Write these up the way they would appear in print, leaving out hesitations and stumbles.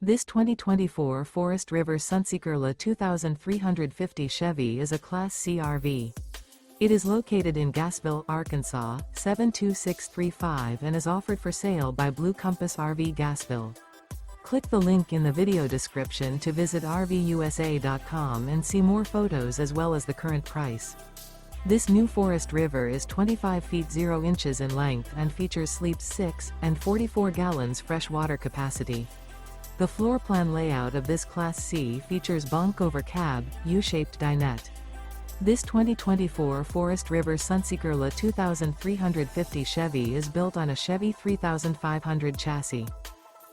This 2024 Forest River Sunseeker La 2350 Chevy is a Class C RV. It is located in Gassville, Arkansas, 72635 and is offered for sale by Blue Compass RV Gassville. Click the link in the video description to visit RVUSA.com and see more photos as well as the current price. This new Forest River is 25 feet 0 inches in length and features sleeps 6 and 44 gallons fresh water capacity. The floor plan layout of this Class C features Bunk Over Cab, U-shaped dinette. This 2024 Forest River Sunseeker La 2350 Chevy is built on a Chevy 3500 chassis.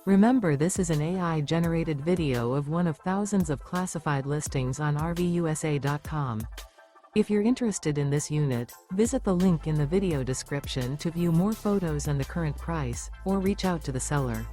Remember, this is an AI-generated video of one of thousands of classified listings on RVUSA.com. If you're interested in this unit, visit the link in the video description to view more photos and the current price, or reach out to the seller.